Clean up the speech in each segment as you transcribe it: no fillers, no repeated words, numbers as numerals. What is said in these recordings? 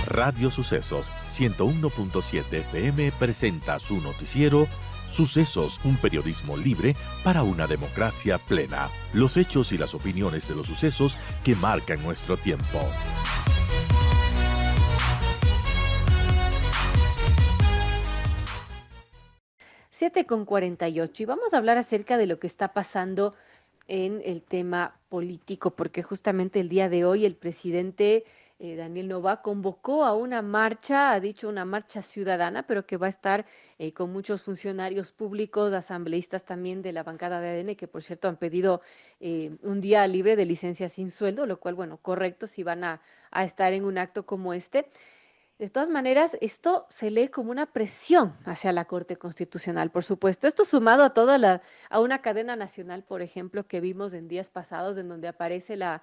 Radio Sucesos 101.7 FM presenta su noticiero Sucesos, un periodismo libre para una democracia plena. Los hechos y las opiniones de los sucesos que marcan nuestro tiempo. Siete con 48 y vamos a hablar acerca de lo que está pasando en el tema político, porque justamente el día de hoy el presidente Daniel Noboa convocó a una marcha, ha dicho una marcha ciudadana, pero que va a estar con muchos funcionarios públicos, asambleístas también de la bancada de ADN, que por cierto han pedido un día libre de licencia sin sueldo, lo cual, bueno, correcto, si van a estar en un acto como este. De todas maneras, esto se lee como una presión hacia la Corte Constitucional, por supuesto. Esto sumado a a una cadena nacional, por ejemplo, que vimos en días pasados, en donde aparece la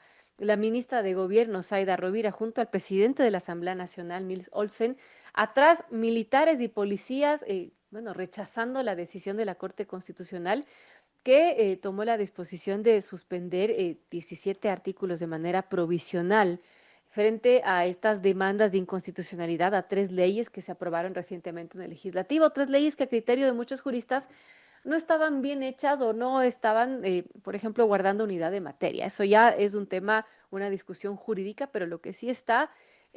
ministra de Gobierno, Zaida Rovira, junto al presidente de la Asamblea Nacional, Nils Olsen, atrás militares y policías, bueno, rechazando la decisión de la Corte Constitucional que tomó la disposición de suspender 17 artículos de manera provisional frente a estas demandas de inconstitucionalidad a tres leyes que se aprobaron recientemente en el legislativo, tres leyes que a criterio de muchos juristas no estaban bien hechas o no estaban, por ejemplo, guardando unidad de materia. Eso ya es un tema, una discusión jurídica, pero lo que sí está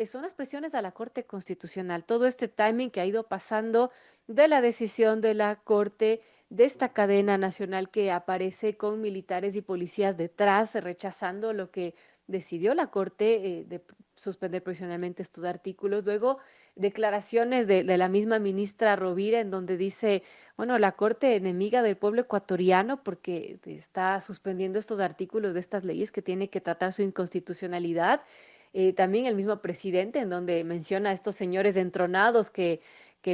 son las presiones a la Corte Constitucional. Todo este timing que ha ido pasando de la decisión de la Corte, de esta cadena nacional que aparece con militares y policías detrás, rechazando lo que decidió la Corte de suspender provisionalmente estos artículos. Luego, declaraciones de la misma ministra Rovira en donde dice, bueno, la Corte enemiga del pueblo ecuatoriano porque está suspendiendo estos artículos de estas leyes que tiene que tratar su inconstitucionalidad. También el mismo presidente en donde menciona a estos señores entronados que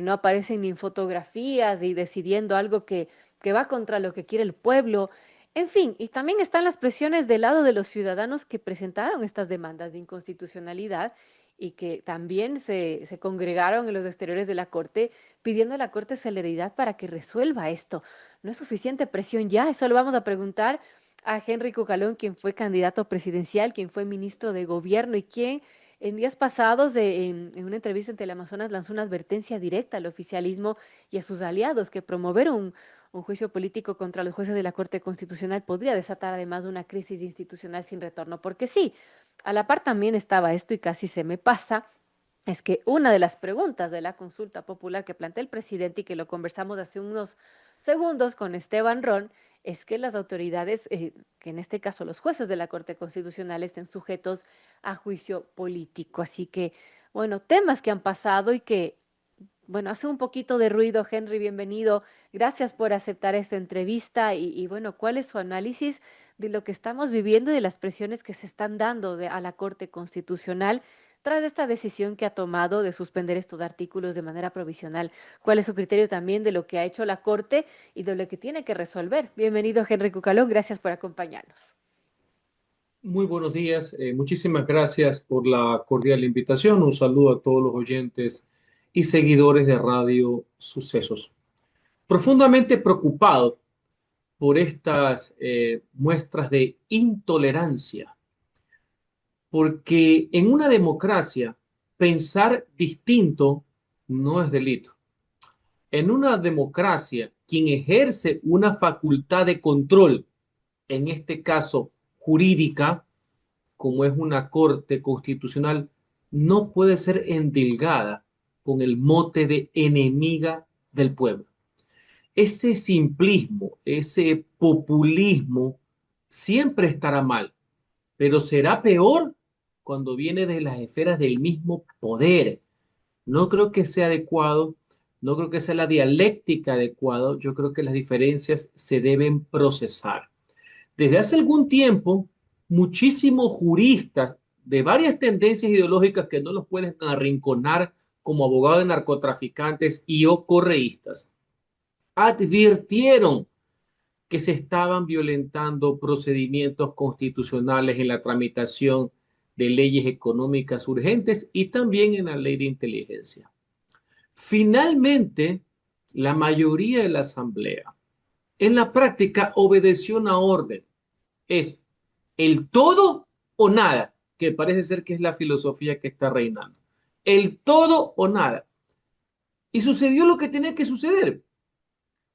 no aparecen ni en fotografías y decidiendo algo que va contra lo que quiere el pueblo. En fin, y también están las presiones del lado de los ciudadanos que presentaron estas demandas de inconstitucionalidad y que también se congregaron en los exteriores de la Corte pidiendo a la Corte celeridad para que resuelva esto. ¿No es suficiente presión ya? Eso lo vamos a preguntar a Henry Cucalón, quien fue candidato presidencial, quien fue ministro de Gobierno y quien en días pasados, en una entrevista en Teleamazonas, lanzó una advertencia directa al oficialismo y a sus aliados que promover un juicio político contra los jueces de la Corte Constitucional podría desatar además una crisis institucional sin retorno. Porque sí, a la par también estaba esto y casi se me pasa, es que una de las preguntas de la consulta popular que plantea el presidente y que lo conversamos hace unos segundos con Esteban Ron, es que las autoridades, que en este caso los jueces de la Corte Constitucional, estén sujetos a juicio político. Así que, bueno, temas que han pasado y que, bueno, hace un poquito de ruido. Henry, bienvenido. Gracias por aceptar esta entrevista y bueno, ¿cuál es su análisis de lo que estamos viviendo y de las presiones que se están dando a la Corte Constitucional tras esta decisión que ha tomado de suspender estos artículos de manera provisional? ¿Cuál es su criterio también de lo que ha hecho la Corte y de lo que tiene que resolver? Bienvenido, Henry Cucalón. Gracias por acompañarnos. Muy buenos días, muchísimas gracias por la cordial invitación. Un saludo a todos los oyentes y seguidores de Radio Sucesos. Profundamente preocupado por estas muestras de intolerancia, porque en una democracia pensar distinto no es delito. En una democracia, quien ejerce una facultad de control, en este caso jurídica, como es una corte constitucional, no puede ser endilgada con el mote de enemiga del pueblo. Ese simplismo, ese populismo siempre estará mal, pero será peor cuando viene de las esferas del mismo poder. No creo que sea adecuado, no creo que sea la dialéctica adecuada, yo creo que las diferencias se deben procesar. Desde hace algún tiempo, muchísimos juristas de varias tendencias ideológicas que no los pueden arrinconar como abogados de narcotraficantes y o correístas, advirtieron que se estaban violentando procedimientos constitucionales en la tramitación de leyes económicas urgentes y también en la ley de inteligencia. Finalmente, la mayoría de la Asamblea en la práctica obedeció una orden. Es el todo o nada, que parece ser que es la filosofía que está reinando. el todo o nada. Y sucedió lo que tenía que suceder.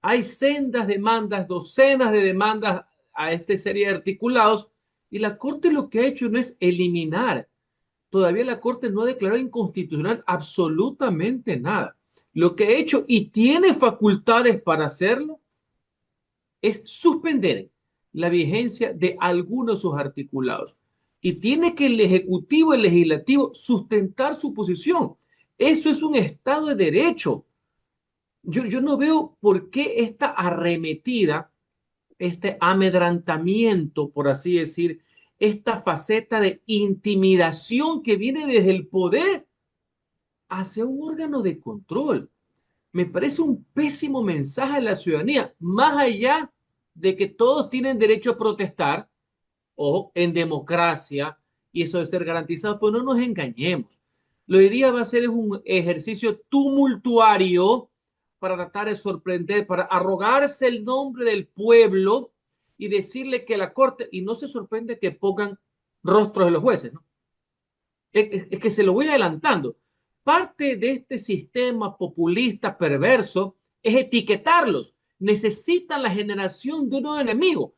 Hay sendas demandas, docenas de demandas a esta serie de articulados, y la Corte lo que ha hecho no es eliminar. Todavía la Corte no ha declarado inconstitucional absolutamente nada. Lo que ha hecho, y tiene facultades para hacerlo, es suspender la vigencia de algunos de sus articulados. Y tiene que el Ejecutivo y el Legislativo sustentar su posición. Eso es un Estado de Derecho. Yo no veo por qué esta arremetida, este amedrantamiento, por así decir, esta faceta de intimidación que viene desde el poder hacia un órgano de control. Me parece un pésimo mensaje a la ciudadanía, más allá de que todos tienen derecho a protestar, o en democracia, y eso debe ser garantizado, pues no nos engañemos. Lo que hoy día va a ser es un ejercicio tumultuario para tratar de sorprender, para arrogarse el nombre del pueblo y decirle que la Corte, y no se sorprende que pongan rostros de los jueces, ¿no? Es que se lo voy adelantando. Parte de este sistema populista perverso es etiquetarlos. Necesitan la generación de un nuevo enemigo.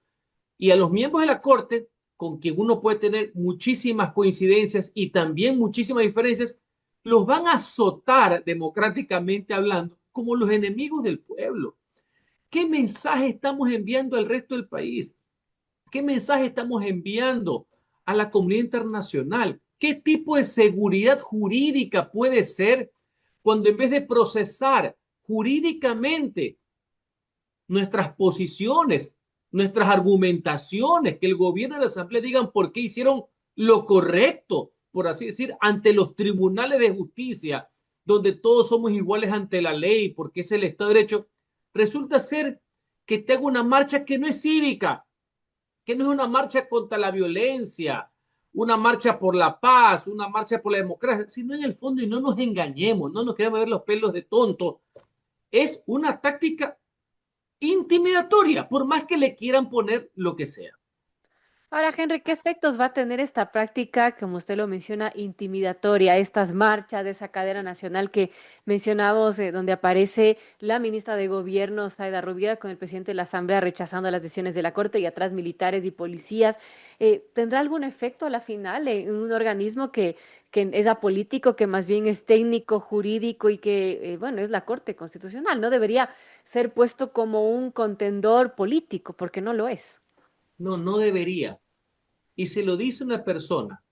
Y a los miembros de la Corte, con quien uno puede tener muchísimas coincidencias y también muchísimas diferencias, los van a azotar democráticamente hablando como los enemigos del pueblo. ¿Qué mensaje estamos enviando al resto del país? ¿Qué mensaje estamos enviando a la comunidad internacional? ¿Qué tipo de seguridad jurídica puede ser cuando en vez de procesar jurídicamente nuestras posiciones, nuestras argumentaciones, que el gobierno y la asamblea digan por qué hicieron lo correcto, por así decir, ante los tribunales de justicia, donde todos somos iguales ante la ley, porque es el Estado de Derecho? Resulta ser que te hago una marcha que no es cívica, que no es una marcha contra la violencia, una marcha por la paz, una marcha por la democracia, sino en el fondo, y no nos engañemos, no nos queremos ver los pelos de tonto, es una táctica intimidatoria, por más que le quieran poner lo que sea. Ahora, Henry, ¿qué efectos va a tener esta práctica, como usted lo menciona, intimidatoria, estas marchas de esa cadena nacional que mencionamos, donde aparece la ministra de Gobierno, Zaida Rubira, con el presidente de la Asamblea rechazando las decisiones de la Corte y atrás militares y policías? ¿Tendrá algún efecto a la final en un organismo que es apolítico, que más bien es técnico, jurídico y que, bueno, es la Corte Constitucional? No debería ser puesto como un contendor político, porque no lo es. No, no debería. Y se lo dice una persona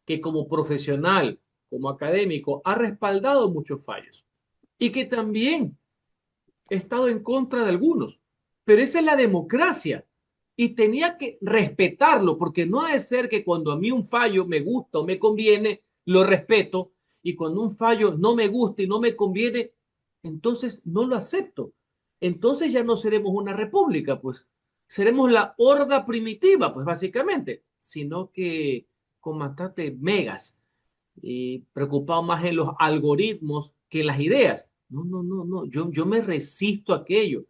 que como profesional, como académico, ha respaldado muchos fallos y que también ha estado en contra de algunos. Pero esa es la democracia y tenía que respetarlo, porque no ha de ser que cuando a mí un fallo me gusta o me conviene, lo respeto, y cuando un fallo no me gusta y no me conviene, entonces no lo acepto. Entonces ya no seremos una república, pues seremos la horda primitiva, pues básicamente, sino que con bastante megas y preocupado más en los algoritmos que en las ideas. No, no, no, no, yo me resisto a aquello.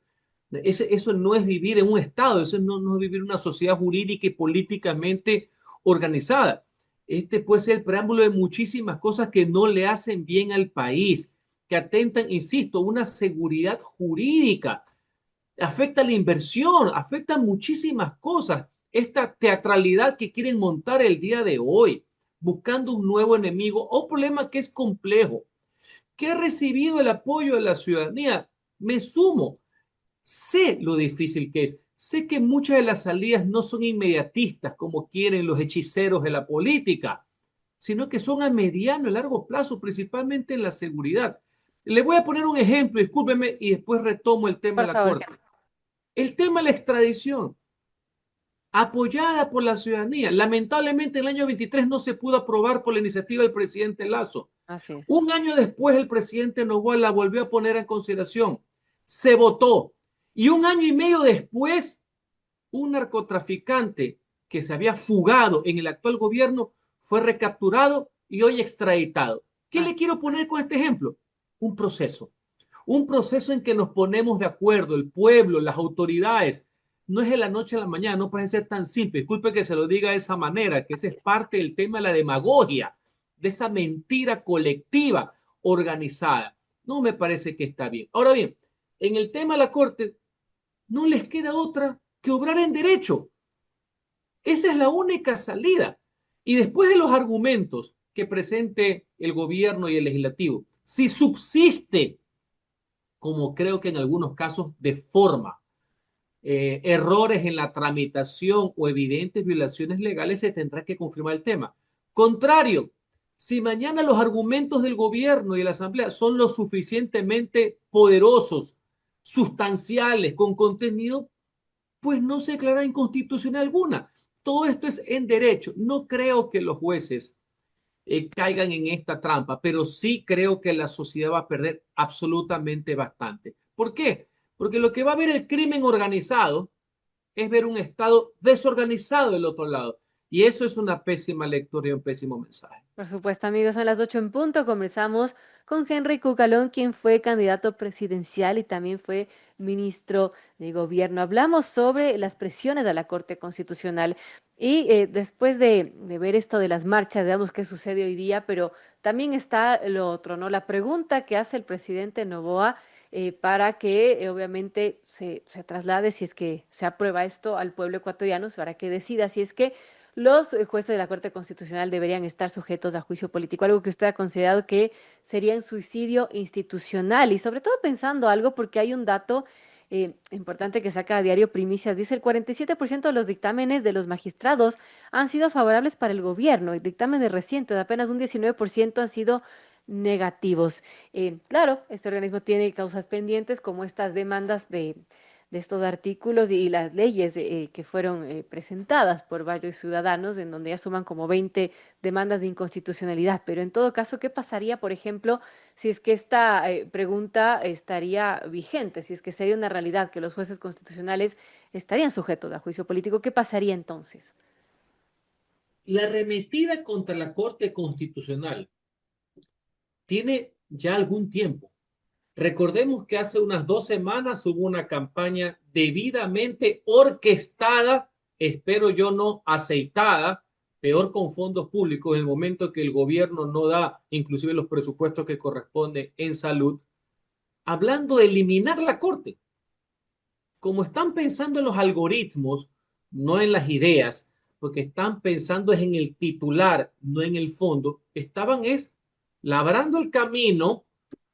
Eso no es vivir en un Estado, eso no es vivir en una sociedad jurídica y políticamente organizada. Este puede ser el preámbulo de muchísimas cosas que no le hacen bien al país, que atentan, insisto, una seguridad jurídica, afecta la inversión, afecta muchísimas cosas. Esta teatralidad que quieren montar el día de hoy, buscando un nuevo enemigo o problema que es complejo, que ha recibido el apoyo de la ciudadanía. Me sumo, sé lo difícil que es, sé que muchas de las salidas no son inmediatistas como quieren los hechiceros de la política, sino que son a mediano y largo plazo, principalmente en la seguridad. Le voy a poner un ejemplo, discúlpeme, y después retomo el tema Por de la favor. Corte. El tema de la extradición, apoyada por la ciudadanía. Lamentablemente, el año 23 no se pudo aprobar por la iniciativa del presidente Lazo. Así es. Un año después, el presidente Noboa la volvió a poner en consideración. Se votó. Y un año y medio después, un narcotraficante que se había fugado en el actual gobierno fue recapturado y hoy extraditado. ¿Qué Ah, le quiero poner con este ejemplo? Un proceso. Un proceso en que nos ponemos de acuerdo, el pueblo, las autoridades. No es de la noche a la mañana, no puede ser tan simple. Disculpe que se lo diga de esa manera, que ese es parte del tema de la demagogia, de esa mentira colectiva organizada. No me parece que está bien. Ahora bien, en el tema de la Corte, no les queda otra que obrar en derecho. Esa es la única salida. Y después de los argumentos que presente el gobierno y el legislativo, si subsiste, como creo que en algunos casos de forma, errores en la tramitación o evidentes violaciones legales, se tendrá que confirmar el tema. Contrario, si mañana los argumentos del gobierno y de la Asamblea son lo suficientemente poderosos, sustanciales, con contenido, pues no se declara inconstitucional alguna. Todo esto es en derecho. No creo que los jueces caigan en esta trampa, pero sí creo que la sociedad va a perder absolutamente bastante. ¿Por qué? Porque lo que va a ver el crimen organizado es ver un Estado desorganizado del otro lado. Y eso es una pésima lectura y un pésimo mensaje. Por supuesto, amigos, son las 8 en punto. Conversamos con Henry Cucalón, quien fue candidato presidencial y también fue ministro de gobierno. Hablamos sobre las presiones de la Corte Constitucional y después de ver esto de las marchas, veamos qué sucede hoy día, pero también está lo otro, ¿no? La pregunta que hace el presidente Noboa para que obviamente se traslade, si es que se aprueba esto, al pueblo ecuatoriano, para que decida si es que los jueces de la Corte Constitucional deberían estar sujetos a juicio político, algo que usted ha considerado que sería un suicidio institucional y sobre todo pensando algo porque hay un dato importante que saca a diario Primicias, dice el 47% de los dictámenes de los magistrados han sido favorables para el gobierno, y dictámenes recientes, apenas un 19% han sido negativos. Claro, este organismo tiene causas pendientes como estas demandas de estos artículos y las leyes que fueron presentadas por varios ciudadanos, en donde ya suman como 20 demandas de inconstitucionalidad. Pero en todo caso, ¿qué pasaría, por ejemplo, si es que esta pregunta estaría vigente, si es que sería una realidad que los jueces constitucionales estarían sujetos a juicio político? ¿Qué pasaría entonces? La arremetida contra la Corte Constitucional tiene ya algún tiempo. Recordemos que hace unas 2 semanas hubo una campaña debidamente orquestada, espero yo no aceitada, peor con fondos públicos, en el momento que el gobierno no da inclusive los presupuestos que corresponden en salud, hablando de eliminar la Corte. Como están pensando en los algoritmos, no en las ideas, porque están pensando es en el titular, no en el fondo, estaban es labrando el camino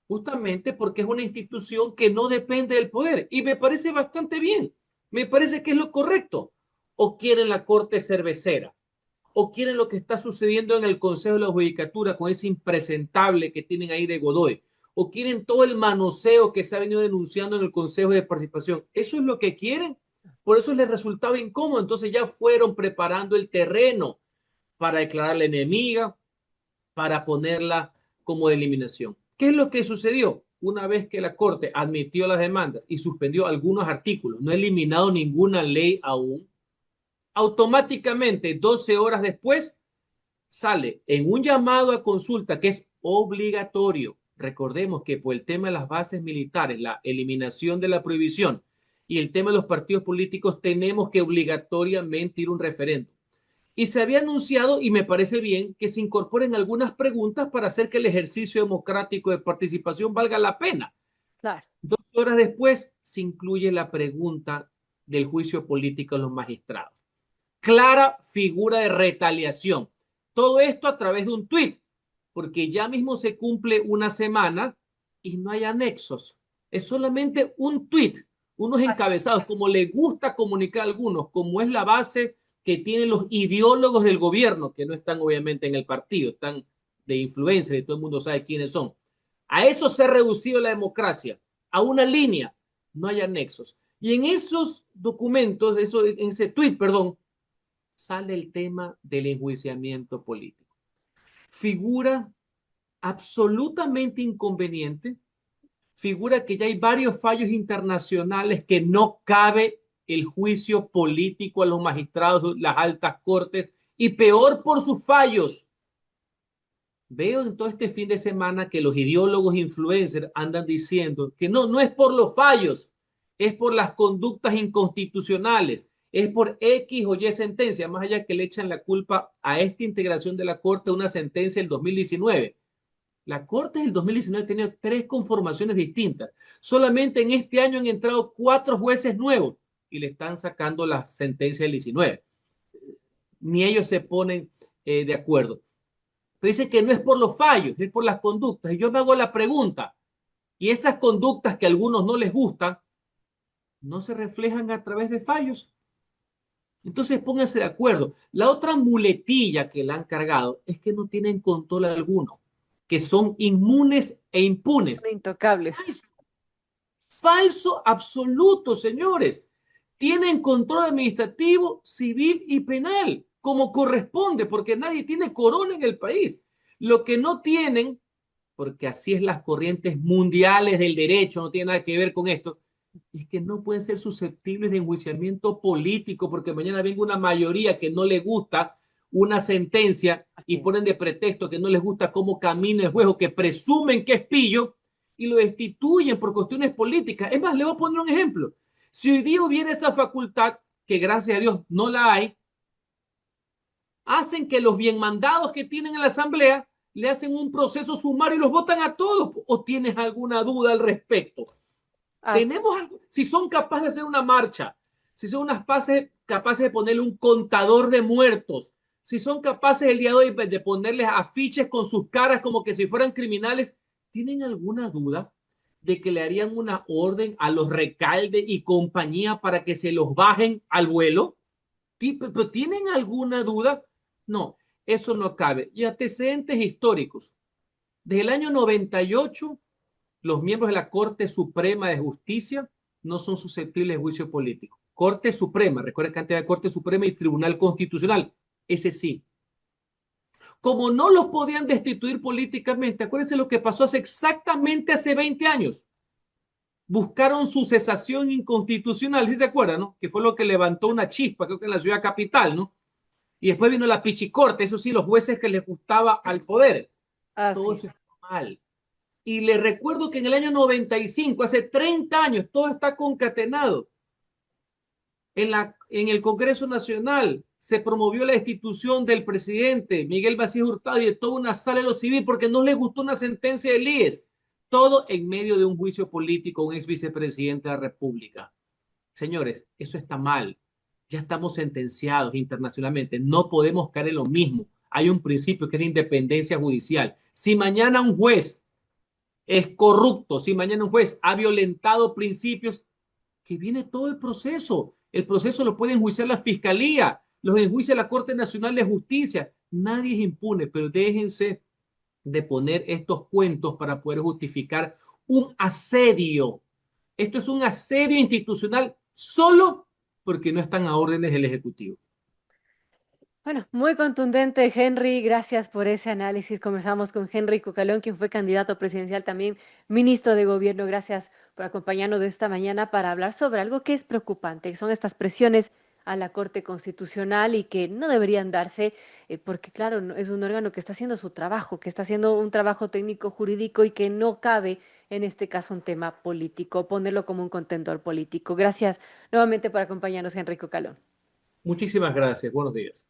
justamente porque es una institución que no depende del poder. Y me parece bastante bien, me parece que es lo correcto. O quieren la Corte Cervecera, o quieren lo que está sucediendo en el Consejo de la Judicatura con ese impresentable que tienen ahí de Godoy, o quieren todo el manoseo que se ha venido denunciando en el Consejo de Participación. ¿Eso es lo que quieren? Por eso les resultaba incómodo. Entonces ya fueron preparando el terreno para declararla enemiga, para ponerla como de eliminación. ¿Qué es lo que sucedió? Una vez que la Corte admitió las demandas y suspendió algunos artículos, no ha eliminado ninguna ley aún, automáticamente 12 horas después sale en un llamado a consulta que es obligatorio. Recordemos que por el tema de las bases militares, la eliminación de la prohibición y el tema de los partidos políticos, tenemos que obligatoriamente ir a un referéndum. Y se había anunciado, y me parece bien, que se incorporen algunas preguntas para hacer que el ejercicio democrático de participación valga la pena. Claro. 2 horas después se incluye la pregunta del juicio político de los magistrados. Clara figura de retaliación. Todo esto a través de un tuit, porque ya mismo se cumple una semana y no hay anexos. Es solamente un tuit, unos encabezados, como le gusta comunicar a algunos, como es la base que tienen los ideólogos del gobierno, que no están obviamente en el partido, están de influencia y todo el mundo sabe quiénes son. A eso se ha reducido la democracia, a una línea, no hay anexos. Y en esos documentos, en ese tuit, perdón, sale el tema del enjuiciamiento político. Figura absolutamente inconveniente, figura que ya hay varios fallos internacionales que no cabe el juicio político a los magistrados de las altas cortes y peor por sus fallos. Veo en todo este fin de semana que los ideólogos influencers andan diciendo que no es por los fallos, es por las conductas inconstitucionales. es por X o Y sentencia, más allá que le echan la culpa a esta integración de la Corte, una sentencia del 2019. La Corte del 2019 ha tenido 3 conformaciones distintas. Solamente en este año han entrado 4 jueces nuevos y le están sacando la sentencia del 19. Ni ellos se ponen de acuerdo. Pero dice que no es por los fallos, es por las conductas. Y yo me hago la pregunta, ¿y esas conductas que a algunos no les gustan, no se reflejan a través de fallos? Entonces pónganse de acuerdo. La otra muletilla que le han cargado es que no tienen control alguno, que son inmunes e impunes. Intocables. Falso, falso absoluto, señores. Tienen control administrativo, civil y penal, como corresponde, porque nadie tiene corona en el país. Lo que no tienen, porque así es las corrientes mundiales del derecho, no tiene nada que ver con esto, es que no pueden ser susceptibles de enjuiciamiento político, porque mañana venga una mayoría que no le gusta una sentencia y ponen de pretexto que no les gusta cómo camina el juez o que presumen que es pillo y lo destituyen por cuestiones políticas. Es más, le voy a poner un ejemplo. Si hoy día hubiera esa facultad, que gracias a Dios no la hay, hacen que los bien mandados que tienen en la asamblea le hacen un proceso sumario y los votan a todos. ¿O tienes alguna duda al respecto? Tenemos algo, si son capaces de hacer una marcha, si son capaces de ponerle un contador de muertos, si son capaces el día de hoy de ponerles afiches con sus caras como que si fueran criminales, ¿tienen alguna duda de que le harían una orden a los Recalde y compañía para que se los bajen al vuelo? ¿Tienen alguna duda? No, eso no cabe. Y antecedentes históricos. Desde el año 98 los miembros de la Corte Suprema de Justicia no son susceptibles de juicio político. Corte Suprema, recuerda que antes de Corte Suprema y Tribunal Constitucional, ese sí. Como no los podían destituir políticamente, acuérdense lo que pasó hace 20 años. Buscaron su cesación inconstitucional, ¿sí se acuerdan, no? Que fue lo que levantó una chispa, creo que en la ciudad capital, ¿no? Y después vino la pichicorte, eso sí, los jueces que les gustaba al poder. Todo eso está mal. Y les recuerdo que en el año 95, hace 30 años, todo está concatenado. En el Congreso Nacional se promovió la destitución del presidente Miguel Vázquez Hurtado y de toda una sala de lo civil porque no le gustó una sentencia del IES. Todo en medio de un juicio político a un ex vicepresidente de la República. Señores, eso está mal. Ya estamos sentenciados internacionalmente. No podemos caer en lo mismo. Hay un principio que es la independencia judicial. Si mañana un juez es corrupto, si mañana un juez ha violentado principios, que viene todo el proceso. El proceso lo puede enjuiciar la Fiscalía, los enjuicia la Corte Nacional de Justicia. Nadie es impune, pero déjense de poner estos cuentos para poder justificar un asedio. Esto es un asedio institucional solo porque no están a órdenes del Ejecutivo. Bueno, muy contundente, Henry. Gracias por ese análisis. Conversamos con Henry Cucalón, quien fue candidato presidencial, también ministro de Gobierno. Gracias por acompañarnos de esta mañana para hablar sobre algo que es preocupante, que son estas presiones a la Corte Constitucional y que no deberían darse, porque claro, es un órgano que está haciendo su trabajo, que está haciendo un trabajo técnico jurídico y que no cabe en este caso un tema político, ponerlo como un contendor político. Gracias nuevamente por acompañarnos, Henry Cucalón. Muchísimas gracias. Buenos días.